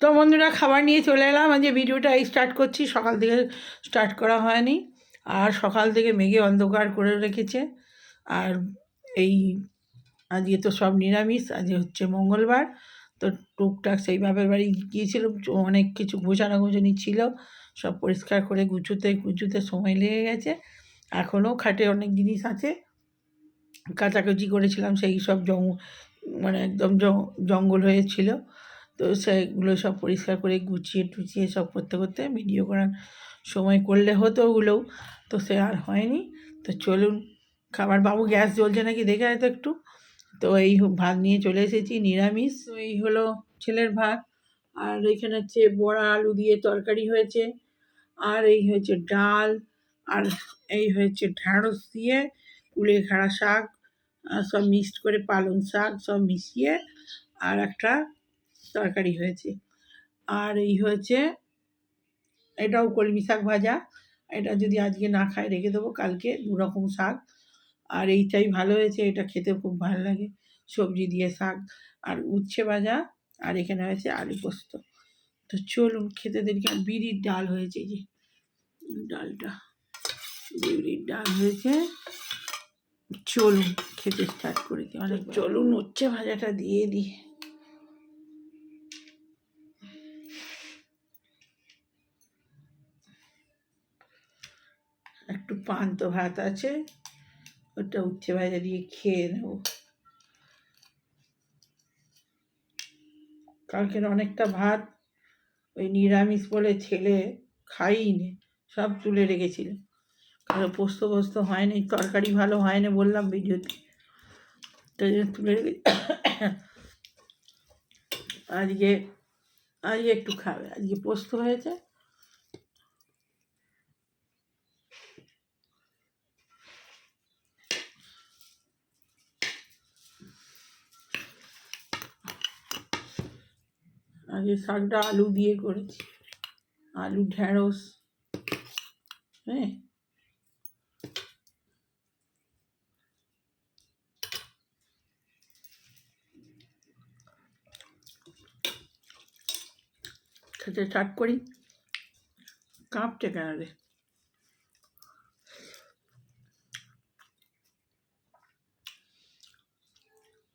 তো বন্ধুরা, খাবার নিয়ে চলে এলাম। আজকে ভিডিওটা স্টার্ট করছি, সকাল থেকে স্টার্ট করা হয়নি। আর সকাল থেকে মেঘে অন্ধকার করে রেখেছে। আর এই আজকে তো সব নিরামিষ, আজকে হচ্ছে মঙ্গলবার। তো টুকটাক সেই বাপের বাড়ি গিয়েছিলাম, অনেক কিছু গোছানোগুছানি ছিল, সব পরিষ্কার করে গুছোতে সময় লেগে গেছে। এখনও খাটে অনেক জিনিস আছে, কাচাকুচি করেছিলাম, সেই সব মানে একদম জঙ্গল হয়েছিল। তো সেগুলো সব পরিষ্কার করে গুছিয়ে টুছিয়ে সব করতে করতে ভিডিও করার সময় করলে হতো ওগুলোও, তো সে আর হয়নি। তো চলুন, খাবার বাবু গ্যাস জ্বলছে নাকি দেখে হয়তো একটু। তো এই ভাত নিয়ে চলে এসেছি, নিরামিষ। তো এই হলো ছেলের ভাত, আর এখানে হচ্ছে বড়া আলু দিয়ে তরকারি হয়েছে, আর এই হয়েছে ডাল, আর এই হয়েছে ঢ্যাঁড়স দিয়ে কুলেখাড়া শাক, সব মিক্সড করে পালং শাক সব মিশিয়ে আর একটা তরকারি হয়েছে। আর এই হয়েছে, এটাও কলমি শাক ভাজা। এটা যদি আজকে না খাই রেখে দেবো কালকে, দুরকম শাক। আর এইটাই ভালো হয়েছে, এটা খেতে খুব ভালো লাগে, সবজি দিয়ে শাক। আর উচ্ছে ভাজা, আর এখানে হয়েছে আলু পোস্ত। তো চলুন খেতে দেরি। আর বিউলির ডাল হয়েছে, যে ডালটা বিউলির ডাল হয়েছে। চলুন খেতে স্টার্ট করে দিই। অনেক চলুন উচ্ছে ভাজাটা দিয়ে দিই। একটু পান্তা ভাত আছে, ওটা উচ্ছে ভাজা দিয়ে খেয়ে নেব। কালকের অনেকটা ভাত ওই নিরামিষ বলে ছেলে খাইনি, সব তুলে রেখেছিল। কারো পোস্ত হয়নি, তরকারি ভালো হয়নি বললাম ভিডিওতে, তাই জন্য তুলে রেখে আজকে আজকে একটু খাবে। আজকে পোস্ত হয়েছে। আজকে শাকটা আলু দিয়ে করেছি, আলু ঢ্যাঁড়স। হ্যাঁ, খেতে স্টার্ট করি। কাঁপছে কেন রে?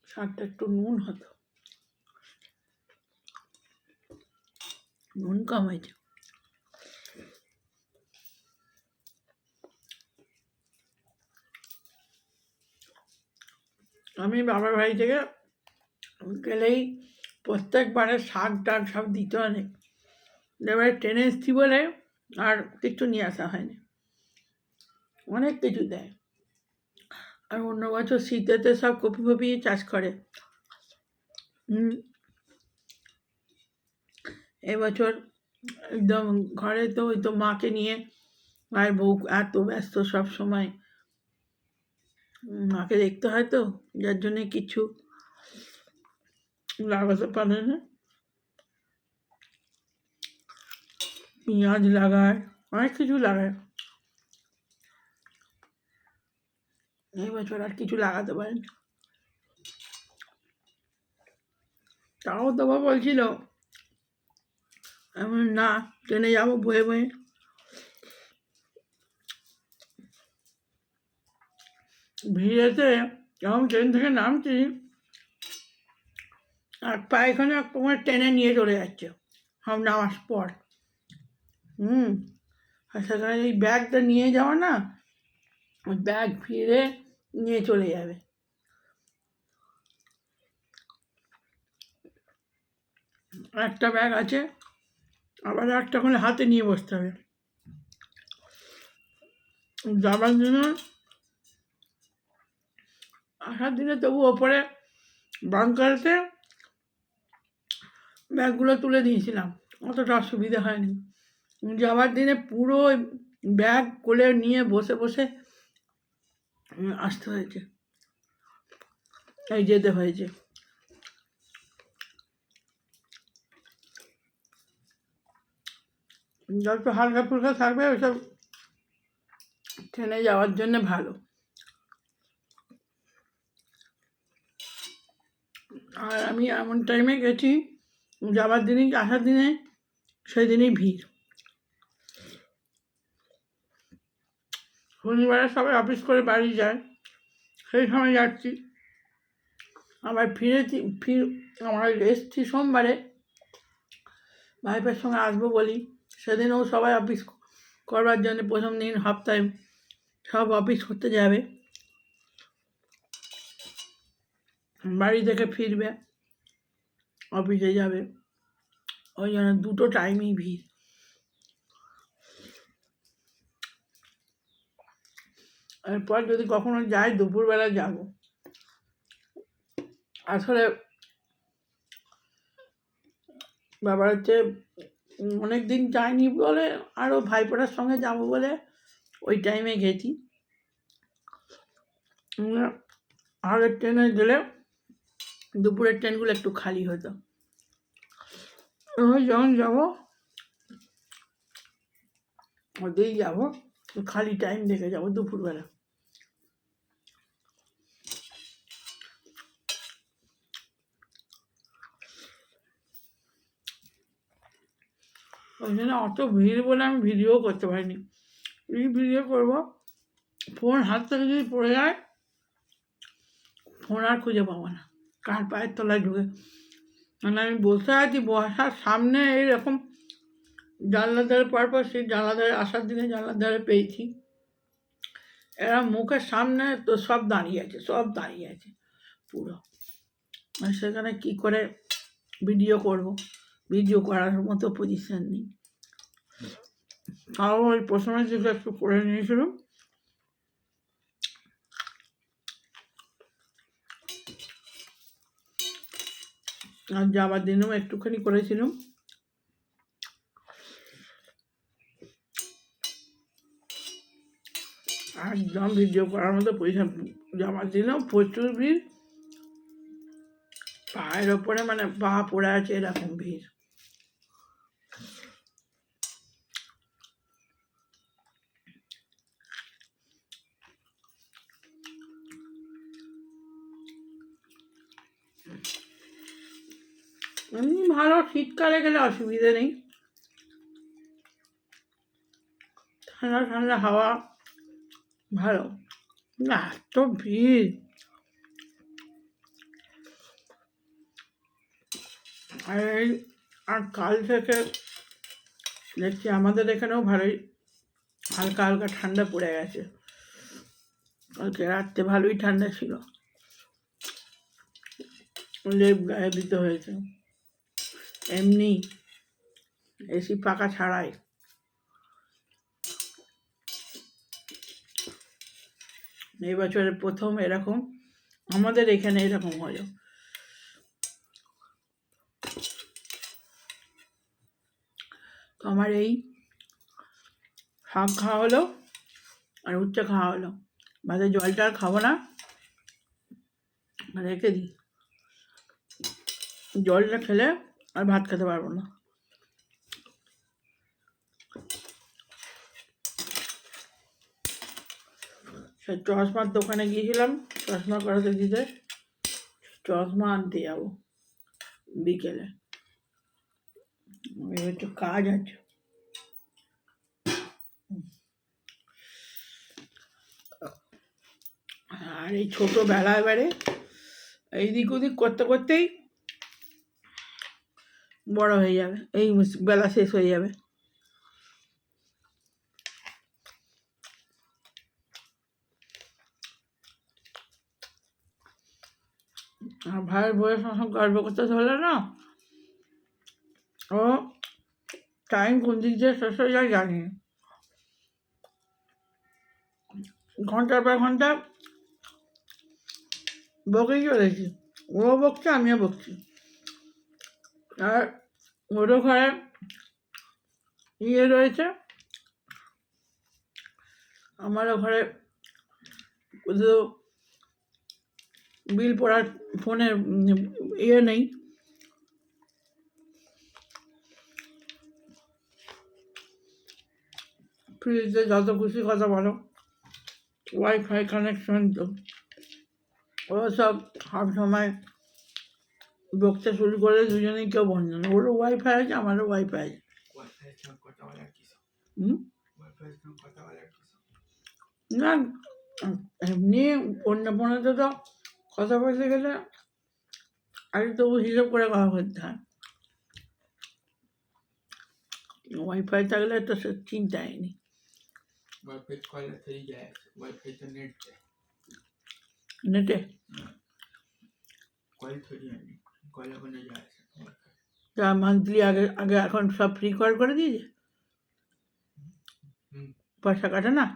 শাকটা একটু নুন হতো, নুন কম হয়েছে। আমি বাবার বাড়ি থেকে গেলেই প্রত্যেকবারে শাক টাক সব দিতে অনেক, এবারে ট্রেনে এসছি বলে আর কিছু নিয়ে আসা হয়নি, অনেক কিছু দেয়। আর অন্য বছর শীতেতে সব কপি ফপি চাষ করে। এবছর একদম ঘরে তো ওই তো মাকে নিয়ে, মায়ের বউ এত ব্যস্ত সব সময়, মাকে দেখতে হয়, তো যার জন্যে কিছু লাগাতে পারে না। পেঁয়াজ লাগায়, অনেক কিছু লাগায়, এই বছর আর কিছু লাগাতে পারেনি। তাও তো বলছিল, আমি না, ট্রেনে যাবো বয়ে বয়ে। ভিড়েতে যখন ট্রেন থেকে নামছি, আর পায়খানা তোমার টেনে নিয়ে চলে যাচ্ছে সব নামার পর। আর সেখানে এই ব্যাগটা নিয়ে যাওয়া না, ওই ব্যাগ ফিরে নিয়ে চলে যাবে। একটা ব্যাগ আছে, আবার একটা করে হাতে নিয়ে বসতে হবে যাবার জন্য। আসার দিনে তবু ওপরে বাঙ্কারতে ব্যাগগুলো তুলে দিয়েছিলাম, অতটা অসুবিধা হয়নি। যাওয়ার দিনে পুরো ব্যাগ কোলে নিয়ে বসে বসে আসতে হয়েছে, এই যেতে হয়েছে। যত হালকা ফুলকা থাকবে ওইসব ট্রেনে যাওয়ার জন্য ভালো। আর আমি এমন টাইমে গেছি যাবার দিনই আসার দিনে সেই দিনই ভিড়। শনিবারে সবাই অফিস করে বাড়ি যায়, সেই সময় যাচ্ছি। আবার আমরা এসছি সোমবারে, ভাইপের সঙ্গে আসবো বলি, সেদিনও সবাই অফিস করবার জন্য প্রথম দিন সপ্তাহে সব অফিস করতে যাবে, বাড়ি থেকে ফিরবে, অফিসে যাবে, ওই জন্য দুটো টাইমই ভিড়। এরপর যদি কখনো যাই দুপুরবেলা যাব। আসলে ব্যাপার হচ্ছে অনেক দিন যাইনি বলে, আরও ভাইপোটার সঙ্গে যাব বলে ওই টাইমে গেছি। আগের ট্রেনে গেলে দুপুরের ট্রেনগুলো একটু খালি হতো, যখন যাবো ওতেই যাবো, খালি টাইম দেখে যাবো দুপুরবেলা। ওই জন্য অত ভিড় বলে আমি ভিডিও করতে পারিনি। এই ভিডিও করবো, ফোন হাত থেকে যদি পড়ে যায় ফোন আর খুঁজে পাবো না, কার পায়ের তলায় ঢুকে। মানে আমি বসে আছি, বসার সামনে এইরকম জানলার ধারে পরপর, সেই জানলার ধারে আসার দিনে জানলার ধারে পেয়েছি, এরা মুখের সামনে তো সব দাঁড়িয়ে আছে পুরো। সেখানে কি করে ভিডিও করব, ভিডিও করার মতো পজিশন নেই। তাও ওই প্রথমের দিকে একটু করে নিয়েছিলাম, আর যাবার দিনেও একটুখানি করেছিলাম। একদম ভিডিও করার মতো পজিশন। যাবার দিনেও প্রচুর ভিড়, পায়ের ওপরে মানে পা পড়ে আছে এরকম ভিড়। এমনি ভালো, শীতকালে গেলে অসুবিধে নেই, ঠান্ডা ঠান্ডা হাওয়া ভালো, না এত ভিড়। আর কাল থেকে দেখছি আমাদের এখানেও ভালোই হালকা হালকা ঠান্ডা পড়ে গেছে। কালকে রাত্রে ভালোই ঠান্ডা ছিল, লেপ গায়ে দিতে হয়েছে, এমনি এসি পাখা ছাড়াই। এই বছরের প্রথম এরকম আমাদের এখানে এরকম হলো। তো আমার এই শাক খাওয়া হলো আর উচ্ছে খাওয়া হলো, ভাতের জলটা আর খাবো না, রেখে দিই। জলটা খেলে আর ভাত খেতে পারবো না। সে চশমার দোকানে গিয়েছিলাম চশমা করাতে দিতে, চশমা আনতে যাবো বিকেলে, একটু কাজ আছে। আর এই ছোটোবেলা এবারে এইদিক ওদিক করতে করতেই বড় হয়ে যাবে, এই বেলা শেষ হয়ে যাবে। আর ভাইয়ের বউয়ের সঙ্গে গল্প করতে ধরলে না, ও টাইম কোন দিক দিয়ে শেষ হয়ে যায় জানি, ঘন্টার পর ঘন্টা বকেই চলেছি, ও বকছে আমিও বকছি। আর ওরও ঘরে ইয়ে রয়েছে, আমারও ঘরে শুধু বিল পড়ার ফোনের ইয়ে নেই, ফ্রিজে যত খুশি কথা বলো, ওয়াইফাই কানেকশন তো ও সব সব সময় বকতে শুরু করে দুজনেই কেউ বন্ধ না, ওরও ওয়াইফাই আছে আমারও ওয়াইফাই আছে। হুম না এমনি অন্য ফোনেতে তো কথা বলতে গেলে আগে তবু হিসেব করে কথা বলতে হয়, ওয়াইফাই থাকলে তো সে চিন্তাই নেই। নেটে তা মান্থলি আগে আগে এখন সব ফ্রি কল করে দিয়েছে, পয়সা কাটে না।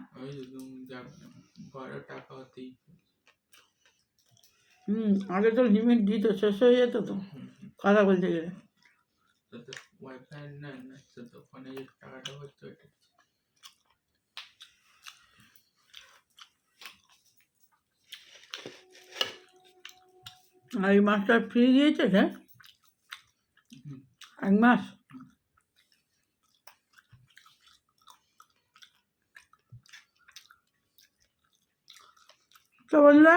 আগে তো লিমিট দিত, শেষ হয়ে যেত তো কথা বলতে গেলে। আর এই মাসটা ফ্রি দিয়েছে হ্যাঁ, 1 মাস। তো বললে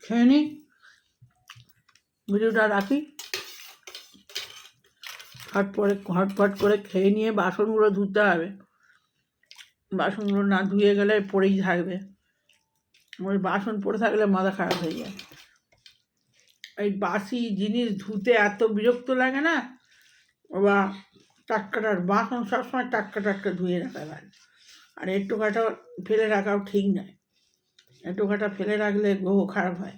খেয়ে নি, ভিডিওটা রাখি। হটপট করে খেয়ে নিয়ে বাসনগুলো ধুতে হবে, বাসনগুলো না ধুয়ে গেলে পড়েই থাকবে, ওই বাসন পড়ে থাকলে মাথা খারাপ হয়ে যায়। এই বাসি জিনিস ধুতে এত বিরক্ত লাগে না, বা টাটকাটার বাসন সবসময় টাটকা ধুয়ে রাখা ভালো, আর একটু কাটা ফেলে রাখাও ঠিক নয়, একটু কাটা ফেলে রাখলে গ্রহ খারাপ হয়।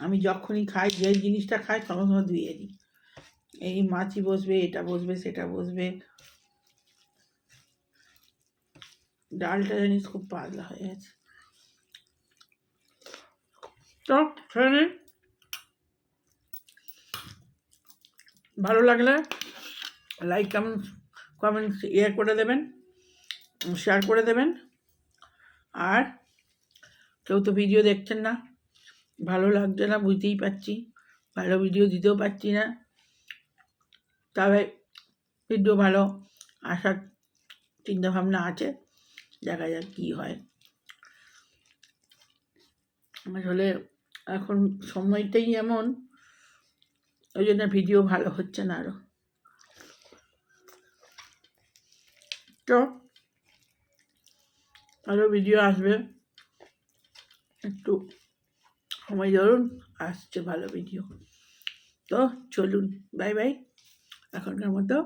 আমি যখনই খাই, যে জিনিসটা খাই সঙ্গে সঙ্গে ধুয়ে দিই, এই মাছি বসবে, এটা বসবে, সেটা বসবে। ডালটা জানিস খুব পাতলা হয়ে গেছে। তো খেয়ে নিন, ভালো লাগলে লাইক কমেন্টস করে দেবেন, শেয়ার করে দেবেন। আর কেউ তো ভিডিও দেখছেন না, ভালো লাগছে না বুঝতেই পারছি, ভালো ভিডিও দিতেও পারছি না, তবে ভিডিও ভালো আসার চিন্তাভাবনা আছে, দেখা যাক কী হয়। আসলে এখন সময়টাই এমন, ওই জন্য ভিডিও ভালো হচ্ছে না আরও। তো আরও ভিডিও আসবে, একটু সময় ধরুন, আসছে ভালো ভিডিও। তো চলুন, বাই বাই, এখনকার মতো।